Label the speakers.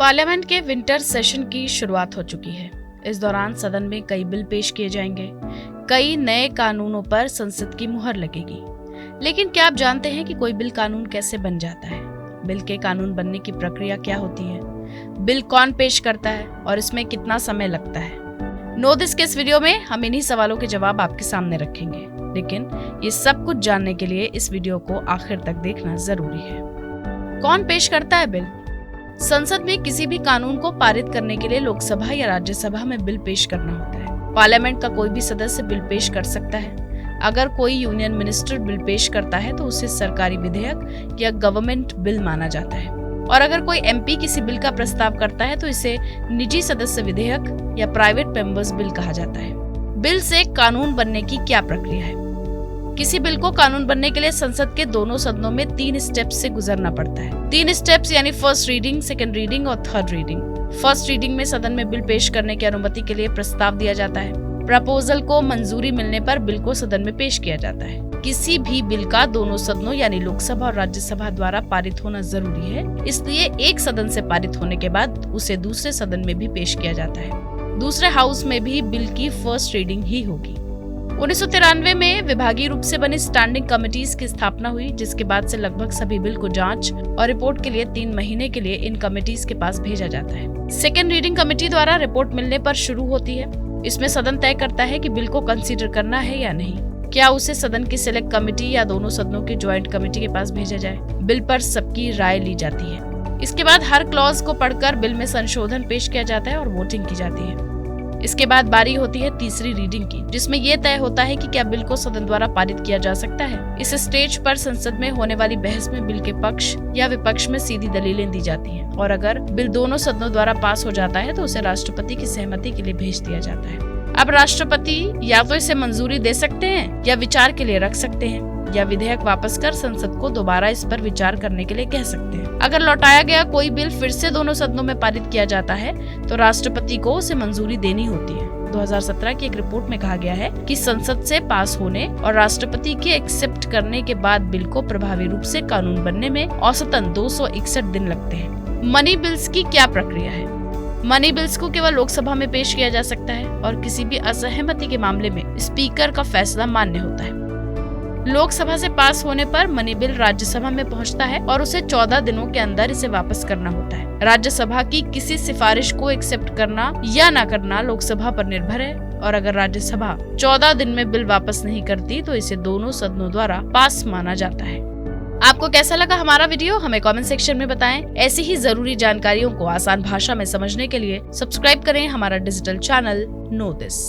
Speaker 1: Parliament के winter session की शुरुआत हो चुकी है। इस दौरान सदन में कई बिल पेश किए जाएंगे। कई नए कानूनों पर संसद की मुहर लगेगी। लेकिन क्या आप जानते हैं कि कोई बिल कानून कैसे बन जाता है? बिल के कानून बनने की प्रक्रिया क्या होती है? बिल कौन पेश करता है और इसमें कितना समय लगता है? नो दिस के इस वीडियो में हम इन्हीं सवालों के जवाब आपके सामने रखेंगे। लेकिन ये सब कुछ जानने के लिए इस वीडियो को आखिर तक देखना जरूरी है। कौन पेश करता है बिल? संसद में किसी भी कानून को पारित करने के लिए लोकसभा या राज्यसभा में बिल पेश करना होता है। पार्लियामेंट का कोई भी सदस्य बिल पेश कर सकता है। अगर कोई यूनियन मिनिस्टर बिल पेश करता है तो उसे सरकारी विधेयक या गवर्नमेंट बिल माना जाता है। और अगर कोई एमपी किसी बिल का प्रस्ताव करता है तो इसे निजी सदस्य विधेयक या प्राइवेट मेंबर्स बिल कहा जाता है। बिल से कानून बनने की क्या प्रक्रिया है? किसी बिल को कानून बनने के लिए संसद के दोनों सदनों में 3 स्टेप्स से गुजरना पड़ता है। 3 स्टेप्स यानी फर्स्ट रीडिंग, सेकंड रीडिंग और थर्ड रीडिंग। फर्स्ट रीडिंग में सदन में बिल पेश करने की अनुमति के लिए प्रस्ताव दिया जाता है। प्रपोजल को मंजूरी मिलने पर बिल को सदन में पेश किया जाता है। किसी भी बिल का दोनों सदनों यानी लोकसभा और राज्यसभा द्वारा पारित होना जरूरी है, इसलिए एक सदन से पारित होने के बाद उसे दूसरे सदन में भी पेश किया जाता है। दूसरे हाउस में भी बिल की फर्स्ट रीडिंग ही होगी। 1993 में विभागीय रूप से बनी स्टैंडिंग कमिटीज की स्थापना हुई, जिसके बाद से लगभग सभी बिल को जांच और रिपोर्ट के लिए 3 महीने के लिए इन कमिटीज के पास भेजा जाता है। सेकेंड रीडिंग कमेटी द्वारा रिपोर्ट मिलने पर शुरू होती है। इसमें सदन तय करता है कि बिल को कंसीडर करना है या नहीं, क्या उसे सदन की सिलेक्ट कमेटी या दोनों सदनों की ज्वाइंट कमेटी के पास भेजा जाए। बिल पर सबकी राय ली जाती है। इसके बाद हर क्लॉज को पढ़कर बिल में संशोधन पेश किया जाता है और वोटिंग की जाती है। इसके बाद बारी होती है तीसरी रीडिंग की, जिसमें यह तय होता है कि क्या बिल को सदन द्वारा पारित किया जा सकता है। इस स्टेज पर संसद में होने वाली बहस में बिल के पक्ष या विपक्ष में सीधी दलीलें दी जाती हैं और अगर बिल दोनों सदनों द्वारा पास हो जाता है तो उसे राष्ट्रपति की सहमति के लिए भेज दिया जाता है। अब राष्ट्रपति या तो इसे मंजूरी दे सकते हैं या विचार के लिए रख सकते हैं या विधेयक वापस कर संसद को दोबारा इस पर विचार करने के लिए कह सकते हैं। अगर लौटाया गया कोई बिल फिर से दोनों सदनों में पारित किया जाता है तो राष्ट्रपति को उसे मंजूरी देनी होती है। 2017 की एक रिपोर्ट में कहा गया है कि संसद से पास होने और राष्ट्रपति के एक्सेप्ट करने के बाद बिल को प्रभावी रूप से कानून बनने में औसतन 261 दिन लगते हैं। मनी बिल्स की क्या प्रक्रिया है? मनी बिल्स को केवल लोकसभा में पेश किया जा सकता है और किसी भी असहमति के मामले में स्पीकर का फैसला मान्य होता है। लोकसभा से पास होने पर मनी बिल राज्यसभा में पहुंचता है और उसे 14 दिनों के अंदर इसे वापस करना होता है। राज्यसभा की किसी सिफारिश को एक्सेप्ट करना या न करना लोकसभा पर निर्भर है और अगर राज्यसभा 14 दिन में बिल वापस नहीं करती तो इसे दोनों सदनों द्वारा पास माना जाता है। आपको कैसा लगा हमारा वीडियो? हमें कमेंट सेक्शन में बताएं। ऐसी ही जरूरी जानकारियों को आसान भाषा में समझने के लिए सब्सक्राइब करें हमारा डिजिटल चैनल नो दिस।